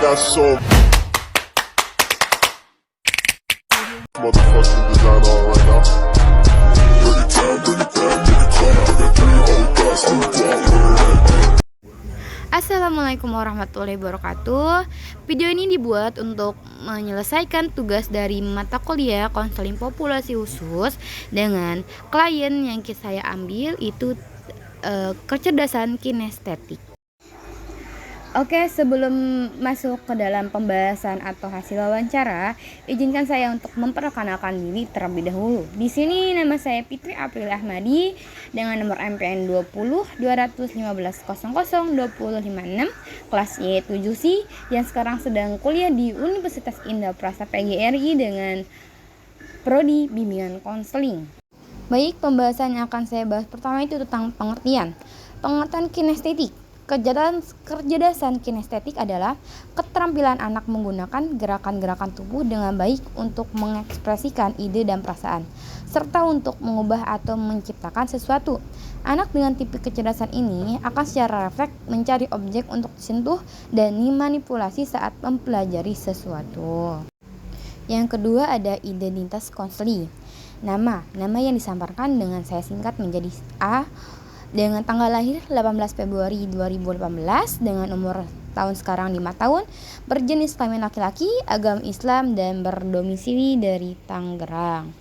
got so motherfucking design on right now. Bring it down, bring it down, bring it down. I got 3 whole thoughts to the Assalamualaikum warahmatullahi wabarakatuh. Video ini dibuat untuk menyelesaikan tugas dari mata kuliah konseling populasi khusus dengan klien yang saya ambil itu kecerdasan kinestetik. Oke, sebelum masuk ke dalam pembahasan atau hasil wawancara, izinkan saya untuk memperkenalkan diri terlebih dahulu. Di sini nama saya Fitri April Ahmadi dengan nomor MPN 20 215 00 256 kelas Y7C yang sekarang sedang kuliah di Universitas Indah Prasa PGRI dengan prodi bimbingan konseling. Baik, pembahasan yang akan saya bahas pertama itu tentang pengertian kinestetik. Kecerdasan kinestetik adalah keterampilan anak menggunakan gerakan-gerakan tubuh dengan baik untuk mengekspresikan ide dan perasaan, serta untuk mengubah atau menciptakan sesuatu. Anak dengan tipe kecerdasan ini akan secara refleks mencari objek untuk disentuh dan dimanipulasi saat mempelajari sesuatu. Yang kedua ada identitas konseli. Nama yang disamarkan dengan saya singkat menjadi A, dengan tanggal lahir 18 Februari 2018, dengan umur tahun sekarang 5 tahun, berjenis kelamin laki-laki, agama Islam, dan berdomisili dari Tangerang.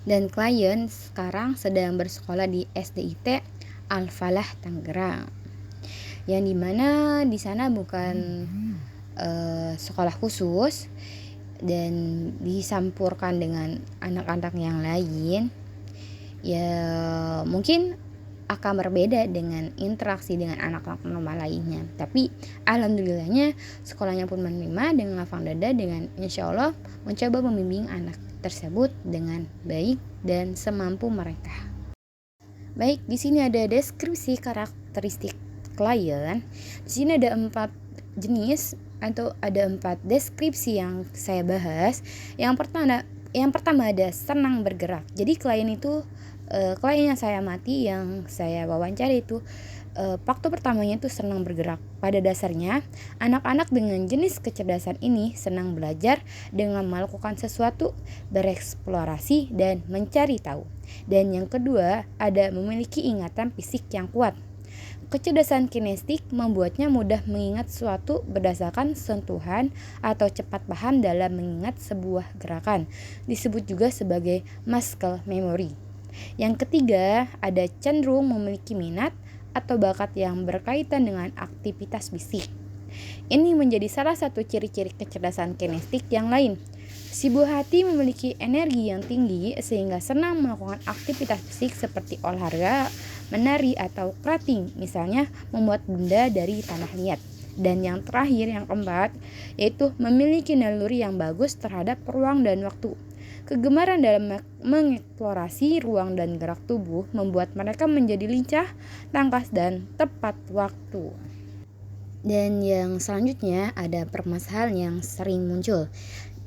Dan klien sekarang sedang bersekolah di SDIT Al-Falah Tangerang, yang dimana di sana bukan sekolah khusus dan disampurkan dengan anak-anak yang lain. Ya mungkin akan berbeda dengan interaksi dengan anak-anak normal lainnya. Tapi alhamdulillahnya sekolahnya pun menerima dengan lapang dada, dengan insya Allah mencoba membimbing anak tersebut dengan baik dan semampu mereka. Baik, di sini ada deskripsi karakteristik klien. Di sini ada 4 jenis atau ada 4 deskripsi yang saya bahas. Yang pertama ada senang bergerak. Jadi klien yang saya amati, yang saya wawancara itu faktor pertamanya itu senang bergerak. Pada dasarnya anak-anak dengan jenis kecerdasan ini senang belajar dengan melakukan sesuatu, bereksplorasi dan mencari tahu. Dan yang kedua ada memiliki ingatan fisik yang kuat. Kecerdasan kinestetik membuatnya mudah mengingat sesuatu berdasarkan sentuhan atau cepat paham dalam mengingat sebuah gerakan. Disebut juga sebagai muscle memory. Yang ketiga, ada cenderung memiliki minat atau bakat yang berkaitan dengan aktivitas fisik. Ini menjadi salah satu ciri-ciri kecerdasan kinestetik yang lain. Si buah hati memiliki energi yang tinggi sehingga senang melakukan aktivitas fisik seperti olahraga, menari, atau crafting, misalnya membuat benda dari tanah liat. Dan yang terakhir, yang keempat, yaitu memiliki naluri yang bagus terhadap ruang dan waktu. Kegemaran dalam mengeksplorasi ruang dan gerak tubuh membuat mereka menjadi lincah, tangkas, dan tepat waktu. Dan yang selanjutnya ada permasalahan yang sering muncul.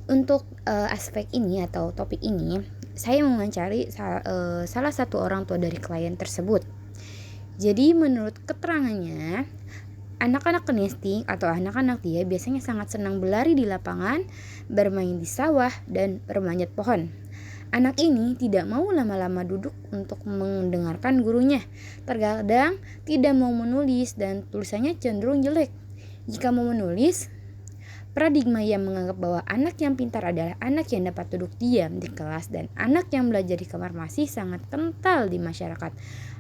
Untuk aspek ini atau topik ini, saya mewawancari salah satu orang tua dari klien tersebut. Jadi menurut keterangannya, anak-anak kinestetik atau anak-anak dia biasanya sangat senang berlari di lapangan, bermain di sawah, dan bermanjat pohon. Anak ini tidak mau lama-lama duduk untuk mendengarkan gurunya. Terkadang tidak mau menulis dan tulisannya cenderung jelek. Jika mau menulis, paradigma yang menganggap bahwa anak yang pintar adalah anak yang dapat duduk diam di kelas dan anak yang belajar di kamar masih sangat kental di masyarakat.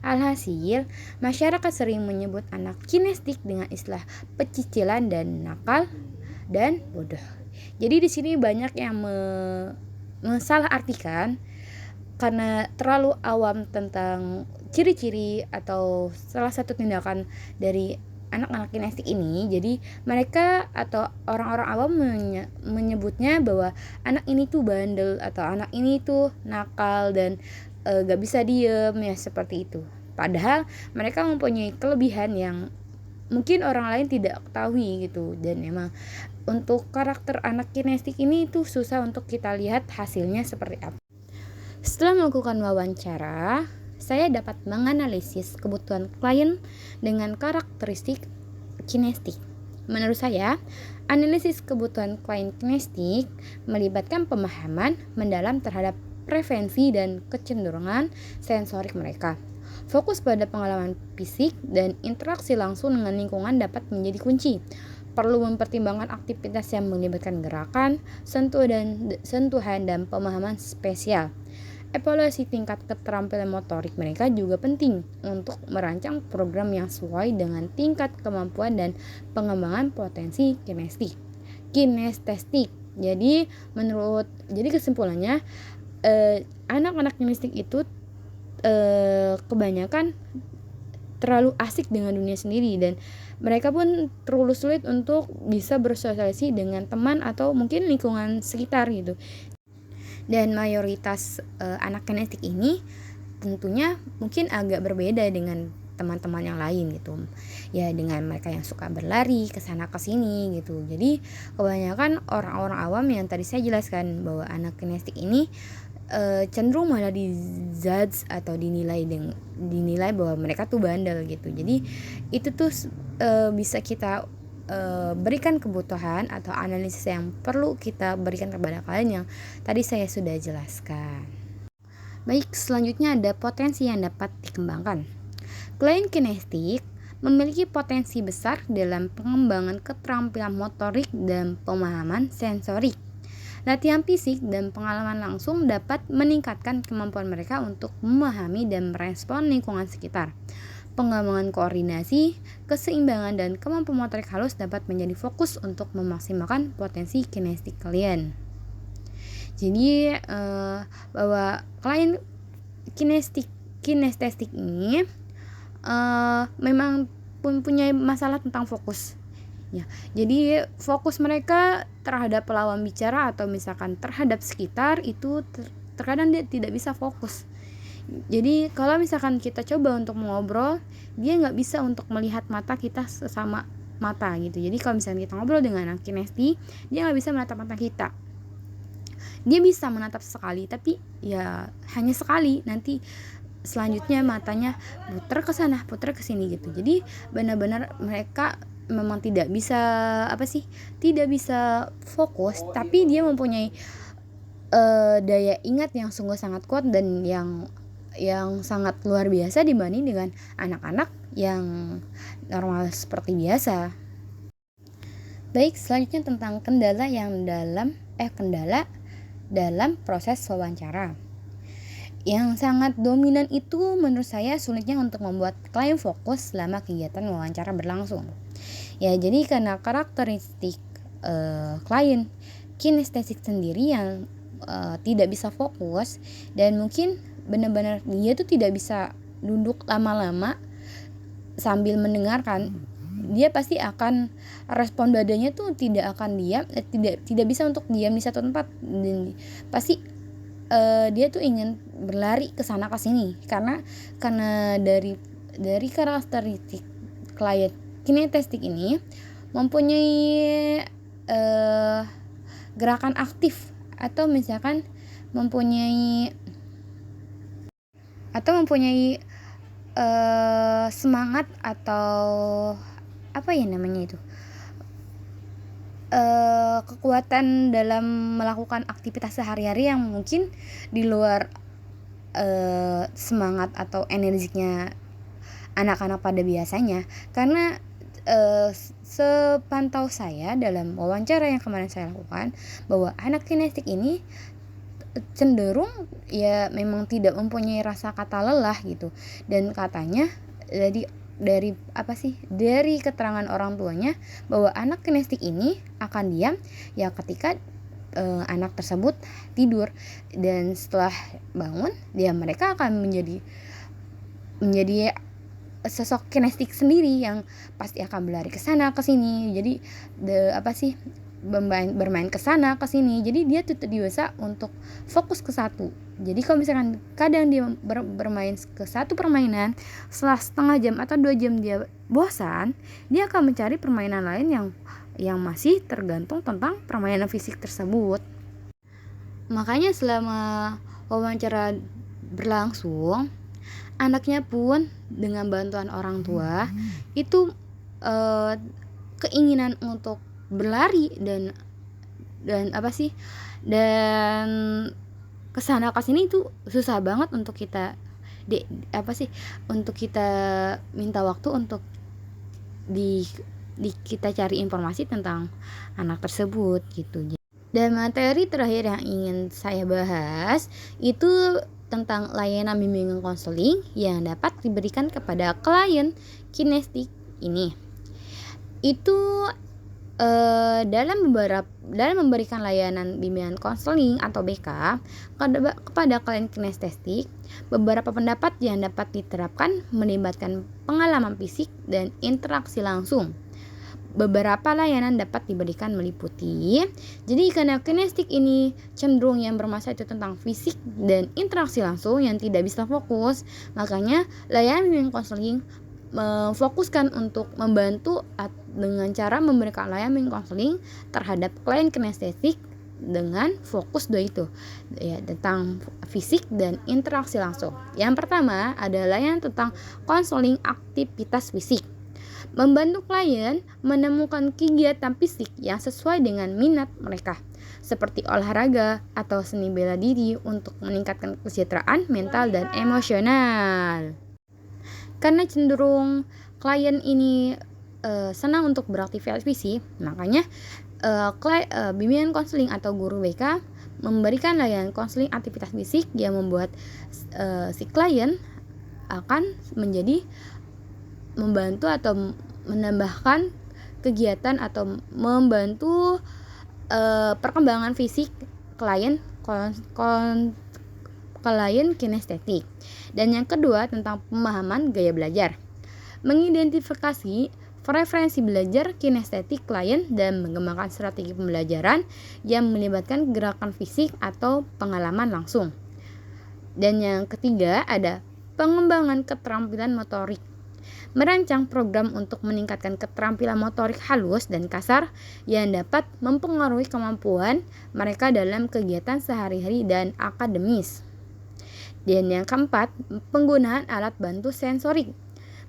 Alhasil, masyarakat sering menyebut anak kinestetik dengan istilah pecicilan dan nakal dan bodoh. Jadi di sini banyak yang mensalahartikan karena terlalu awam tentang ciri-ciri atau salah satu tindakan dari anak-anak kinestetik ini. Jadi mereka atau orang-orang awam menyebutnya bahwa anak ini tuh bandel atau anak ini tuh nakal dan gak bisa diem, ya seperti itu. Padahal mereka mempunyai kelebihan yang mungkin orang lain tidak ketahui gitu. Dan memang untuk karakter anak kinestetik ini tuh susah untuk kita lihat hasilnya seperti apa. Setelah melakukan wawancara, saya dapat menganalisis kebutuhan klien dengan karakteristik kinestetik. Menurut saya, analisis kebutuhan klien kinestik melibatkan pemahaman mendalam terhadap preferensi dan kecenderungan sensorik mereka. Fokus pada pengalaman fisik dan interaksi langsung dengan lingkungan dapat menjadi kunci. Perlu mempertimbangkan aktivitas yang melibatkan gerakan, sentuhan, dan pemahaman spesial. Evaluasi tingkat keterampilan motorik mereka juga penting untuk merancang program yang sesuai dengan tingkat kemampuan dan pengembangan potensi kinestetik. Jadi kesimpulannya, anak-anak kinestik itu kebanyakan terlalu asik dengan dunia sendiri, dan mereka pun terlalu sulit untuk bisa bersosialisasi dengan teman atau mungkin lingkungan sekitar gitu. Dan mayoritas anak kinestik ini tentunya mungkin agak berbeda dengan teman-teman yang lain gitu ya, dengan mereka yang suka berlari kesana kesini gitu. Jadi kebanyakan orang-orang awam yang tadi saya jelaskan bahwa anak kinestik ini cenderung malah dijudge atau dinilai bahwa mereka tuh bandel gitu. Jadi itu tuh bisa kita berikan kebutuhan atau analisis yang perlu kita berikan kepada kalian yang tadi saya sudah jelaskan. Baik, selanjutnya ada potensi yang dapat dikembangkan. Klien kinestik memiliki potensi besar dalam pengembangan keterampilan motorik dan pemahaman sensorik. Latihan fisik dan pengalaman langsung dapat meningkatkan kemampuan mereka untuk memahami dan merespon lingkungan sekitar. Pengembangan koordinasi, keseimbangan, dan kemampuan motorik halus dapat menjadi fokus untuk memaksimalkan potensi kinestik kalian. Jadi bahwa klien kinestetik ini memang mempunyai masalah tentang fokus. Ya, jadi fokus mereka terhadap lawan bicara atau misalkan terhadap sekitar itu terkadang dia tidak bisa fokus. Jadi kalau misalkan kita coba untuk mengobrol, dia nggak bisa untuk melihat mata kita sesama mata gitu. Jadi kalau misalkan kita ngobrol dengan anak kinesti, dia nggak bisa menatap mata kita. Dia bisa menatap sekali, tapi ya hanya sekali. Nanti selanjutnya matanya putar ke sana, putar ke sini gitu. Jadi benar-benar mereka memang tidak bisa tidak bisa fokus, tapi dia mempunyai daya ingat yang sungguh sangat kuat dan yang sangat luar biasa dibanding dengan anak-anak yang normal seperti biasa. Baik, selanjutnya tentang kendala dalam proses wawancara. Yang sangat dominan itu menurut saya sulitnya untuk membuat klien fokus selama kegiatan wawancara berlangsung. Ya, jadi karena karakteristik klien kinestetik sendiri yang tidak bisa fokus, dan mungkin benar-benar dia tuh tidak bisa duduk lama-lama sambil mendengarkan. Dia pasti akan respon badannya tuh tidak akan diam, tidak bisa untuk diam di satu tempat, dan pasti dia tuh ingin berlari ke sana ke sini karena dari karakteristik klien kinestetik ini mempunyai gerakan aktif atau misalkan mempunyai semangat atau kekuatan dalam melakukan aktivitas sehari-hari yang mungkin di luar semangat atau energinya anak-anak pada biasanya. Karena sepantau saya dalam wawancara yang kemarin saya lakukan, bahwa anak kinestik ini cenderung ya memang tidak mempunyai rasa kata lelah gitu, dan katanya dari keterangan orang tuanya bahwa anak kinestik ini akan diam ya ketika anak tersebut tidur, dan setelah bangun mereka akan menjadi sosok kinestik sendiri yang pasti akan berlari ke sana ke sini. Jadi bermain ke sana ke sini. Jadi dia tuh biasa untuk fokus ke satu. Jadi kalau misalkan kadang dia bermain ke satu permainan, setelah setengah jam atau 2 jam dia bosan, dia akan mencari permainan lain yang masih tergantung tentang permainan fisik tersebut. Makanya selama wawancara berlangsung, anaknya pun dengan bantuan orang tua itu keinginan untuk berlari dan apa sih, dan kesana kesini itu susah banget untuk kita untuk kita minta waktu untuk di kita cari informasi tentang anak tersebut gitu. Dan materi terakhir yang ingin saya bahas itu tentang layanan bimbingan konseling yang dapat diberikan kepada klien kinestetik ini. Itu dalam memberikan layanan bimbingan konseling atau BK kepada klien kinestetik, beberapa pendapat yang dapat diterapkan melibatkan pengalaman fisik dan interaksi langsung. Beberapa layanan dapat diberikan meliputi, jadi karena kinestetik ini cenderung yang bermasalah itu tentang fisik dan interaksi langsung yang tidak bisa fokus, makanya layanan bimbingan konseling memfokuskan untuk membantu dengan cara memberikan layanan konseling terhadap klien kinestetik dengan fokus dua itu ya, tentang fisik dan interaksi langsung. Yang pertama adalah yang tentang konseling aktivitas fisik, membantu klien menemukan kegiatan fisik yang sesuai dengan minat mereka seperti olahraga atau seni bela diri untuk meningkatkan kesejahteraan mental dan emosional. Karena cenderung klien ini senang untuk beraktivitas fisik, makanya bimbingan konseling atau guru BK memberikan layanan konseling aktivitas fisik yang membuat si klien akan menjadi membantu atau menambahkan kegiatan atau membantu perkembangan fisik klien kinestetik. Dan yang kedua tentang pemahaman gaya belajar, mengidentifikasi preferensi belajar kinestetik klien dan mengembangkan strategi pembelajaran yang melibatkan gerakan fisik atau pengalaman langsung. Dan yang ketiga ada pengembangan keterampilan motorik, merancang program untuk meningkatkan keterampilan motorik halus dan kasar yang dapat mempengaruhi kemampuan mereka dalam kegiatan sehari-hari dan akademis. Dan yang keempat, penggunaan alat bantu sensorik,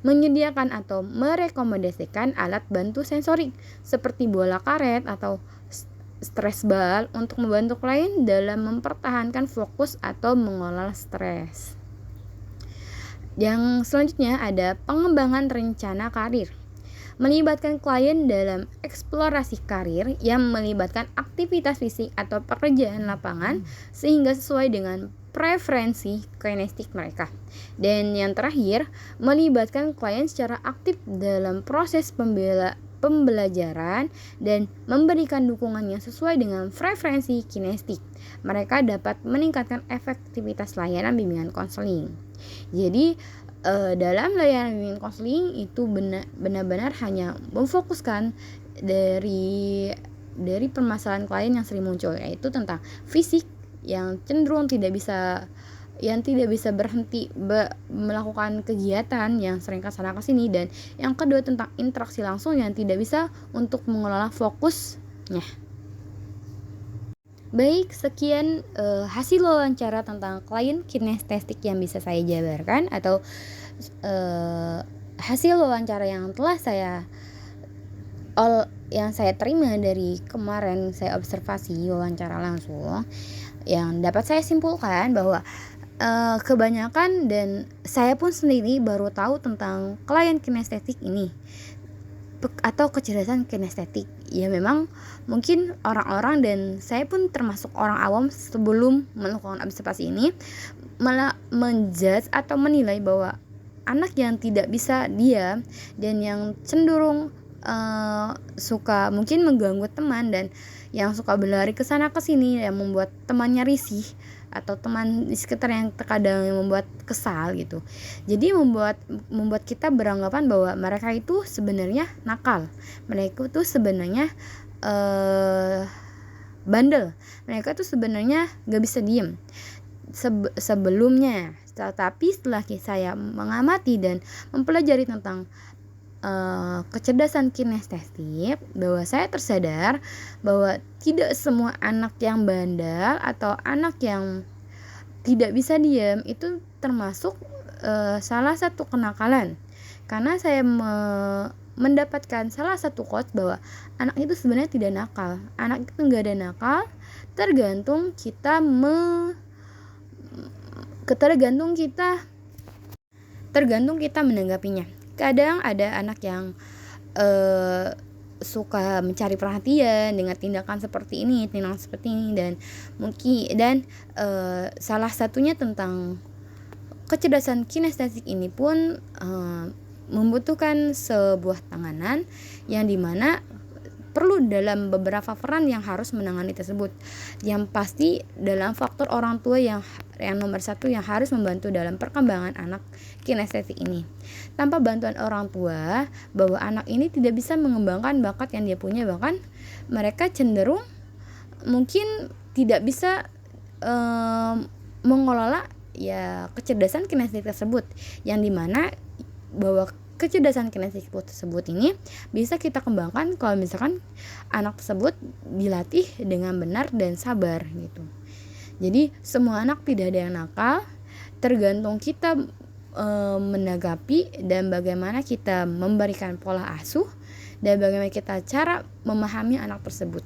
menyediakan atau merekomendasikan alat bantu sensorik seperti bola karet atau stres ball untuk membantu klien dalam mempertahankan fokus atau mengelola stres. Yang selanjutnya ada pengembangan rencana karir, melibatkan klien dalam eksplorasi karir yang melibatkan aktivitas fisik atau pekerjaan lapangan sehingga sesuai dengan preferensi kinestetik mereka. Dan yang terakhir, melibatkan klien secara aktif dalam proses pembelajaran dan memberikan dukungan yang sesuai dengan preferensi kinestetik. Mereka dapat meningkatkan efektivitas layanan bimbingan konseling. Jadi dalam layanan bimbingan konseling itu benar-benar hanya memfokuskan dari permasalahan klien yang sering muncul, yaitu tentang fisik yang cenderung tidak bisa berhenti melakukan kegiatan yang sering kesana kesini, dan yang kedua tentang interaksi langsung yang tidak bisa untuk mengelola fokusnya. Baik, sekian hasil wawancara tentang klien kinestetik yang bisa saya jabarkan, atau hasil wawancara yang telah yang saya terima dari kemarin saya observasi wawancara langsung. Yang dapat saya simpulkan bahwa kebanyakan, dan saya pun sendiri baru tahu tentang klien kinestetik ini atau kecerdasan kinestetik. Ya memang mungkin orang-orang, dan saya pun termasuk orang awam sebelum melakukan observasi ini, malah menjudge atau menilai bahwa anak yang tidak bisa diam dan yang cenderung suka mungkin mengganggu teman dan yang suka berlari ke sana ke sini yang membuat temannya risih, atau teman di sekitar yang terkadang membuat kesal gitu. Jadi membuat kita beranggapan bahwa mereka itu sebenarnya nakal. Mereka itu sebenarnya bandel. Mereka itu sebenarnya gak bisa diem sebelumnya. Tetapi setelah saya mengamati dan mempelajari tentang kecerdasan kinestetik, bahwa saya tersadar bahwa tidak semua anak yang bandel atau anak yang tidak bisa diam itu termasuk salah satu kenakalan. Karena saya mendapatkan salah satu quotes bahwa anak itu sebenarnya tidak nakal. Anak itu nggak ada nakal, tergantung kita tergantung kita menanggapinya. Kadang ada anak yang suka mencari perhatian dengan tindakan seperti ini, dan mungkin salah satunya tentang kecerdasan kinestetik ini pun membutuhkan sebuah tanganan yang dimana perlu dalam beberapa peran yang harus menangani tersebut. Yang pasti dalam faktor orang tua yang nomor satu yang harus membantu dalam perkembangan anak kinestetik ini. Tanpa bantuan orang tua, bahwa anak ini tidak bisa mengembangkan bakat yang dia punya, bahkan mereka cenderung mungkin tidak bisa mengelola ya kecerdasan kinestetik tersebut, yang dimana bahwa kecerdasan kinestetik tersebut ini bisa kita kembangkan kalau misalkan anak tersebut dilatih dengan benar dan sabar gitu. Jadi semua anak tidak ada yang nakal, tergantung kita menanggapi dan bagaimana kita memberikan pola asuh dan bagaimana kita cara memahami anak tersebut.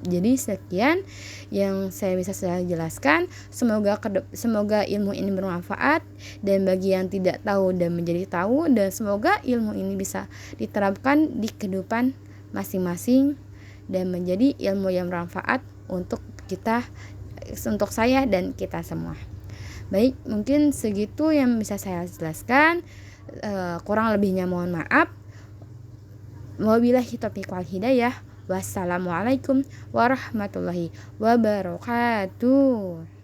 Jadi sekian yang saya bisa saya jelaskan. Semoga ilmu ini bermanfaat, dan bagi yang tidak tahu dan menjadi tahu, dan semoga ilmu ini bisa diterapkan di kehidupan masing-masing dan menjadi ilmu yang bermanfaat untuk kita, untuk saya dan kita semua. Baik, mungkin segitu yang bisa saya jelaskan. Kurang lebihnya mohon maaf. Wabillahi taufiq wal hidayah. Wassalamualaikum warahmatullahi wabarakatuh.